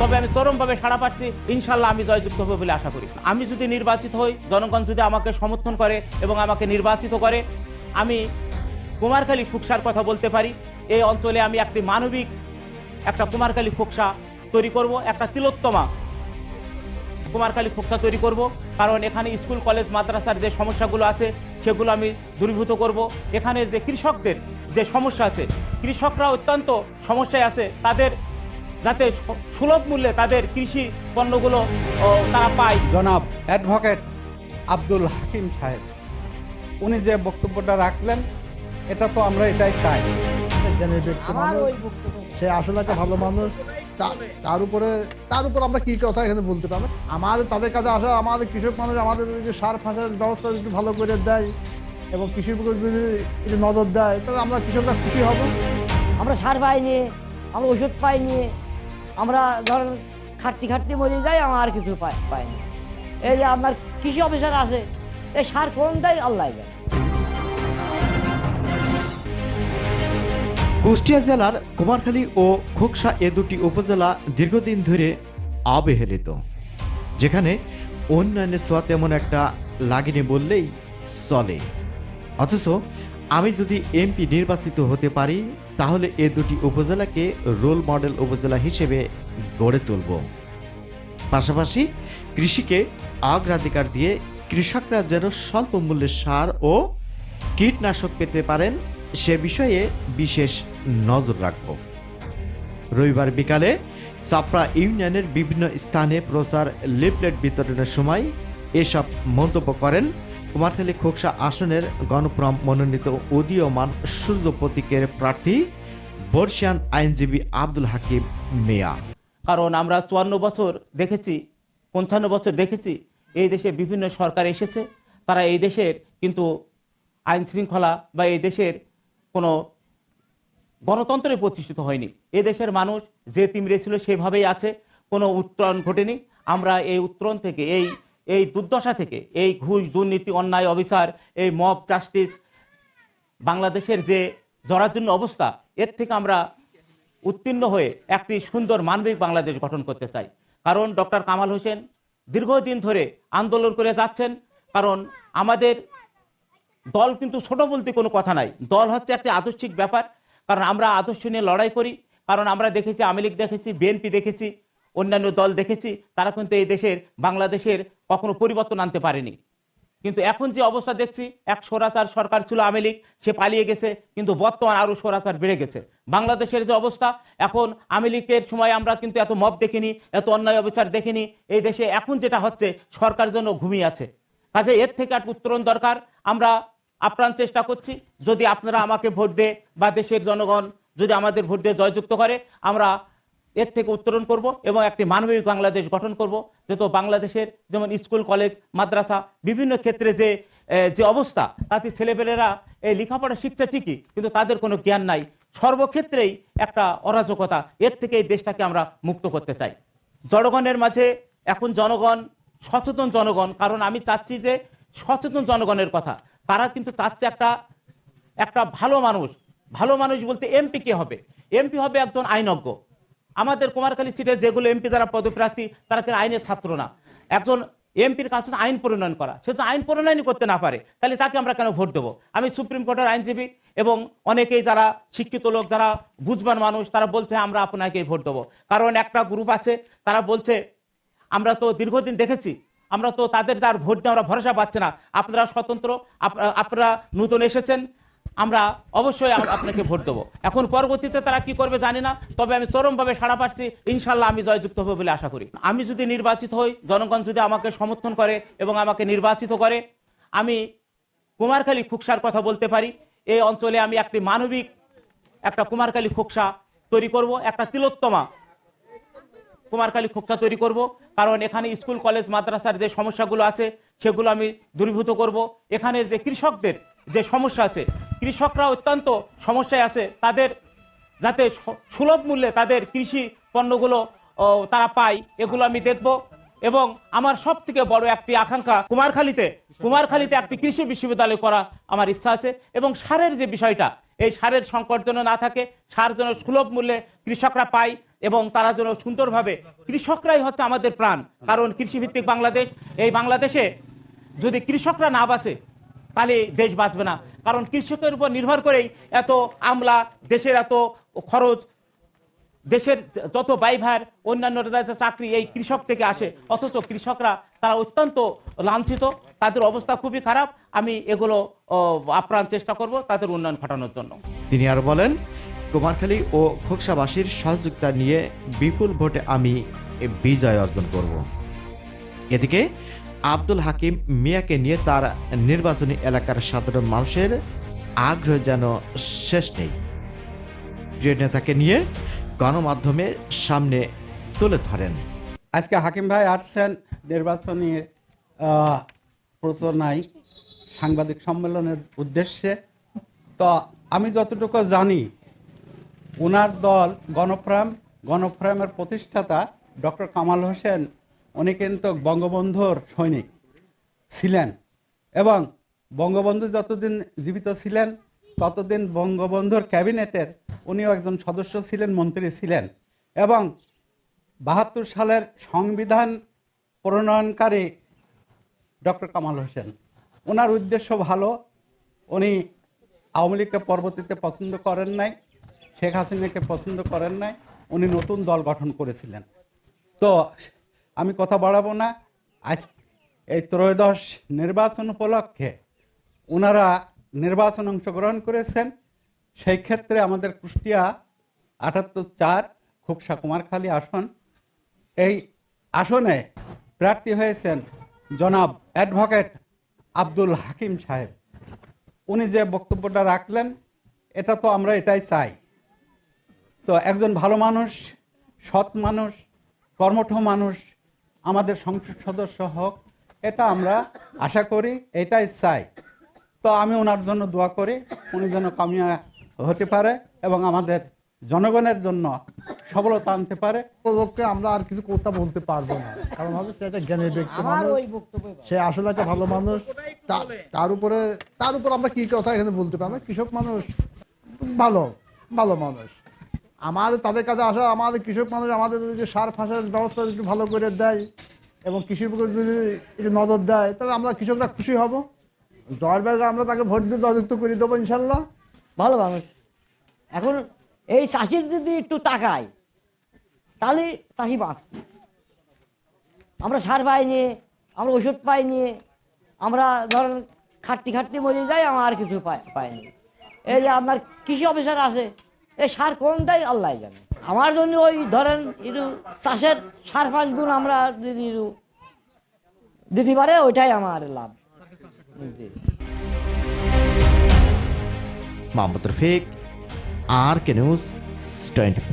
তবে আমি চরমভাবে সাড়া পাচ্ছি, ইনশাল্লাহ আমি জয়যুক্ত হবে বলে আশা করি। আমি যদি নির্বাচিত হই, জনগণ যদি আমাকে সমর্থন করে এবং আমাকে নির্বাচিত করে, আমি কুমারখালী খোকসার কথা বলতে পারি। এই অঞ্চলে আমি একটি মানবিক একটা কুমারখালী খোকসা তৈরি করব, একটা তিলোত্তমা কুমারখালী খোকসা তৈরি করব। কারণ এখানে স্কুল কলেজ মাদ্রাসার যে সমস্যাগুলো আছে সেগুলো আমি দূরীভূত করব। এখানের যে কৃষকদের যে সমস্যা আছে, কৃষকরা অত্যন্ত সমস্যায় আছে, তাদের যাতে সুলভ মূল্যে তাদের কৃষি পণ্যগুলো তারা পায়। জনাব অ্যাডভোকেট আব্দুল হাকিম সাহেব উনি যে বক্তব্যটা রাখলেন, এটা তো আমরা এটাই চাই। জ্ঞানের ব্যক্তি মানুষ, সে আসলে একটা ভালো মানুষ। তার উপর আমরা কি কথা এখানে বলতে পারবো? আমাদের তাদের কাছে আসা, আমাদের কৃষক মানুষ আমাদের যদি সার ফাঁসের ব্যবস্থা একটু ভালো করে দেয় এবং কৃষির উপর যদি একটু নজর দেয়, তাহলে আমরা কৃষকরা খুশি হব। আমরা সার পাইনি, আমরা ওষুধ পাইনি, আমরা ধরেন খাটতে মরে যাই, আমার আর কিছু পাইনি। এই যে আপনার কৃষি অফিসার আছে, এই সার কোন দেয় আল্লাহ দেয়। কুষ্টিয়া জেলার কুমারখালী ও খোকসা এ দুটি উপজেলা দীর্ঘদিন ধরে অবহেলিত, যেখানে উন্নয়নের ছোঁয়া তেমন একটা লাগেনি বললেই চলে। অথচ আমি যদি এমপি নির্বাচিত হতে পারি, তাহলে এ দুটি উপজেলাকে রোল মডেল উপজেলা হিসেবে গড়ে তুলব। পাশাপাশি কৃষিকে অগ্রাধিকার দিয়ে কৃষকরা যেন স্বল্প মূল্যে সার ও কীটনাশক পেতে পারেন, সে বিষয়ে বিশেষ নজর রাখব। রবিবার বিকালে চাপড়া ইউনিয়নের বিভিন্ন স্থানে প্রচার লিফলেট বিতরণের সময় এসব মন্তব্য করেন কুমারখালী খোকসা আসনের গণফোরাম মনোনীত উদীয়মান সূর্য প্রতীকের প্রার্থী বর্ষিয়ান আইনজীবী আব্দুল হাকিম মিয়া। কারণ আমরা 54 বছর দেখেছি, 55 বছর দেখেছি এই দেশে বিভিন্ন সরকার এসেছে, তারা এই দেশের কিন্তু আইন শৃঙ্খলা বা এই দেশের কোনো গণতন্ত্রে প্রতিষ্ঠিত হয়নি। এ দেশের মানুষ যে তিমিরে ছিল সেভাবেই আছে, কোনো উত্তরণ ঘটেনি। আমরা এই উত্তরণ থেকে, এই দুর্দশা থেকে, এই ঘুষ দুর্নীতি অন্যায় অবিচার, এই মব জাস্টিস, বাংলাদেশের যে জরাজীর্ণ অবস্থা, এর থেকে আমরা উত্তীর্ণ হয়ে একটি সুন্দর মানবিক বাংলাদেশ গঠন করতে চাই। কারণ ডক্টর কামাল হোসেন দীর্ঘদিন ধরে আন্দোলন করে যাচ্ছেন। কারণ আমাদের দল কিন্তু ছোট বলতে কোনো কথা নাই, দল হচ্ছে একটি আদর্শিক ব্যাপার। কারণ আমরা আদর্শ নিয়ে লড়াই করি। কারণ আমরা দেখেছি, আওয়ামী লীগ দেখেছি, বিএনপি দেখেছি, অন্যান্য দল দেখেছি, তারা কিন্তু এই দেশের বাংলাদেশের কখনো পরিবর্তন আনতে পারেনি। কিন্তু এখন যে অবস্থা দেখছি, এক স্বৈরাচার সরকার ছিল আওয়ামী লীগ, সে পালিয়ে গেছে, কিন্তু বর্তমান আরও স্বৈরাচার বেড়ে গেছে। বাংলাদেশের যে অবস্থা এখন, আওয়ামী লীগের সময় আমরা কিন্তু এত মব দেখিনি, এত অন্যায় অবিচার দেখিনি। এই দেশে এখন যেটা হচ্ছে, সরকার জন্য ঘুমিয়ে আছে। কাজে এর থেকে একটা উত্তরণ দরকার। আমরা আপ্রাণ চেষ্টা করছি, যদি আপনারা আমাকে ভোট দিয়ে বা দেশের জনগণ যদি আমাদের ভোট দিয়ে জয়যুক্ত করে, আমরা এর থেকে উত্তরণ করব এবং একটি মানবিক বাংলাদেশ গঠন করব। যেহেতু বাংলাদেশের যেমন স্কুল কলেজ মাদ্রাসা বিভিন্ন ক্ষেত্রে যে অবস্থা, তাতে ছেলেপেলেরা এই লেখাপড়া শিখছে ঠিকই, কিন্তু তাদের কোনো জ্ঞান নাই। সর্বক্ষেত্রেই একটা অরাজকতা, এর থেকে এই দেশটাকে আমরা মুক্ত করতে চাই। জনগণের মাঝে এখন জনগণ সচেতন জনগণ, কারণ আমি চাচ্ছি যে সচেতন জনগণের কথা। তারা কিন্তু চাচ্ছে একটা ভালো মানুষ। ভালো মানুষ বলতে এমপি কে হবে? এমপি হবে একজন আইনজ্ঞ। আমাদের কুমারখালী সিটে যেগুলো এমপি যারা পদপ্রার্থী, তারা কিন্তু আইনের ছাত্র না। একজন এমপির কাজ হচ্ছে আইন প্রণয়ন করা। সে তো আইন প্রণয়নই করতে না পারে, তাহলে তাকে আমরা কেন ভোট দেবো? আমি সুপ্রিম কোর্টের আইনজীবী এবং অনেকেই যারা শিক্ষিত লোক, যারা বুঝবান মানুষ, তারা বলছে আমরা আপনাকেই ভোট দেবো। কারণ একটা গ্রুপ আছে, তারা বলছে আমরা তো দীর্ঘদিন দেখেছি, আমরা তো তাদের তার ভোট দিয়ে আমরা ভরসা পাচ্ছি না, আপনারা স্বতন্ত্র, আপনারা নতুন এসেছেন, আমরা অবশ্যই আপনাকে ভোট দেবো। এখন পরবর্তীতে তারা কি করবে জানি না, তবে আমি চরমভাবে সাড়া পাচ্ছি, ইনশাল্লাহ আমি জয়যুক্ত হবে বলে আশা করি। আমি যদি নির্বাচিত হই, জনগণ যদি আমাকে সমর্থন করে এবং আমাকে নির্বাচিত করে, আমি কুমারখালী খোকসার কথা বলতে পারি। এই অঞ্চলে আমি একটি মানবিক একটা কুমারখালী খোকসা তৈরি করব, একটা তিলোত্তমা কুমারখালী খোকসা তৈরি করব। কারণ এখানে স্কুল কলেজ মাদ্রাসার যে সমস্যাগুলো আছে সেগুলো আমি দূরীভূত করব। এখানের যে কৃষকদের যে সমস্যা আছে, কৃষকরা অত্যন্ত সমস্যায় আছে, তাদের যাতে সুলভ মূল্যে তাদের কৃষি পণ্যগুলো তারা পায়, এগুলো আমি দেখব। এবং আমার সব থেকে বড় একটি আকাঙ্ক্ষা, কুমারখালীতে একটি কৃষি বিশ্ববিদ্যালয় করা আমার ইচ্ছা আছে। এবং সারের যে বিষয়টা, এই সারের সংকট যেন না থাকে, সার যেন সুলভ মূল্যে কৃষকরা পায়, এবং তারা যেন সুন্দরভাবে, কৃষকরাই হচ্ছে আমাদের প্রাণ, কারণ কৃষিভিত্তিক বাংলাদেশ। এই বাংলাদেশে যদি কৃষকরা না বাঁচে তাহলে দেশ বাঁচবে না, কারণ কৃষকের উপর নির্ভর করেই এত আমলা, দেশের এত খরচ, দেশের যত ব্যয়ভার, অন্যান্য চাকরি এই কৃষক থেকে আসে, অথচ কৃষকরা তারা অত্যন্ত লাঞ্ছিত, তাদের অবস্থা খুবই খারাপ। আমি এগুলো আপ্রাণ চেষ্টা করব তাদের উন্নয়ন ঘটানোর জন্য। তিনি আর বলেন, কুমারখালী ও খোকসাবাসীর সহযোগিতা নিয়ে বিপুল ভোটে আমি বিজয় অর্জন করব। এদিকে আব্দুল হাকিম মিয়াকে নিয়ে তার নির্বাচনী এলাকার সাধারণ মানুষের আগ্রহ যেন শেষ নেই। প্রিয় নেতাকে নিয়ে গণমাধ্যমের সামনে তুলে ধরেন। আজকে হাকিম ভাই আসছেন নির্বাচনী প্রচারণায় সাংবাদিক সম্মেলনের উদ্দেশ্যে। তো আমি যতটুকু জানি, ওনার দল গণফোরামের প্রতিষ্ঠাতা ডক্টর কামাল হোসেন, উনি কিন্তু বঙ্গবন্ধুর সৈনিক ছিলেন, এবং বঙ্গবন্ধু যতদিন জীবিত ছিলেন ততদিন বঙ্গবন্ধুর ক্যাবিনেটের উনিও একজন সদস্য ছিলেন, মন্ত্রী ছিলেন, এবং ৭২ সালের সংবিধান প্রণয়নকারী ডক্টর কামাল হোসেন। ওনার উদ্দেশ্য ভালো, উনি আওয়ামী লীগকে পরবর্তীতে পছন্দ করেন নাই, শেখ হাসিনাকে পছন্দ করেন নাই, উনি নতুন দল গঠন করেছিলেন। তো আমি কথা বাড়াবো না। আজ এই ত্রয়োদশ নির্বাচন উপলক্ষে ওনারা নির্বাচন অংশগ্রহণ করেছেন। সেই ক্ষেত্রে আমাদের কুষ্টিয়া ৭৮-৪ খোকসা কুমারখালী আসন, এই আসনে প্রার্থী হয়েছেন জনাব অ্যাডভোকেট আব্দুল হাকিম সাহেব। উনি যে বক্তব্যটা রাখলেন, এটা তো আমরা এটাই চাই। তো একজন ভালো মানুষ, সৎ মানুষ, কর্মঠ মানুষ আমাদের সংসদ সদস্য হোক, এটা আমরা আশা করি, এটাই চাই। তো আমি ওনার জন্য দোয়া করি, উনি যেন কামিয়াব হতে পারে এবং আমাদের জনগণের জন্য সফলতা আনতে পারে। ও লোককে আমরা আর কিছু কথা বলতে পারবো না, কারণ হচ্ছে সে একটা জ্ঞানী ব্যক্তি মানুষ, সে আসলে একটা ভালো মানুষ। তার উপরে আমরা কি কথা এখানে বলতে পারবো? কৃষক মানুষ, ভালো ভালো মানুষ। আমাদের তাদের কাছে আসা, আমাদের কৃষক মানুষ আমাদের যদি সার ফাঁসের ব্যবস্থা একটু ভালো করে দেয় এবং কৃষির উপর যদি একটু নজর দেয়, তাহলে আমরা কৃষকরা খুশি হব। জয়ের ব্যাগে আমরা তাকে ভোট দিয়ে জয়যুক্ত করে দেবো ইনশাল্লাহ। ভালো মানুষ। এখন এই চাষির যদি একটু তাকায় তাহলে চাষি বাঁচ। আমরা সার পাই নিয়ে, আমরা ওষুধ পাই নিয়ে, আমরা ধরেন খাটতে মরে যাই, আমার আর কিছু পাইনি। এই যে আপনার কৃষি অফিসার আছে, এই সার কোন দেয় আল্লাহ জানে। আমার জন্য ওই ধরেন একটু চাষের সার পাঁচ গুণ আমরা যদি দিতে পারে, ওইটাই আমার লাভ। মোহাম্মদ রফিক, আর কে নিউজ 24।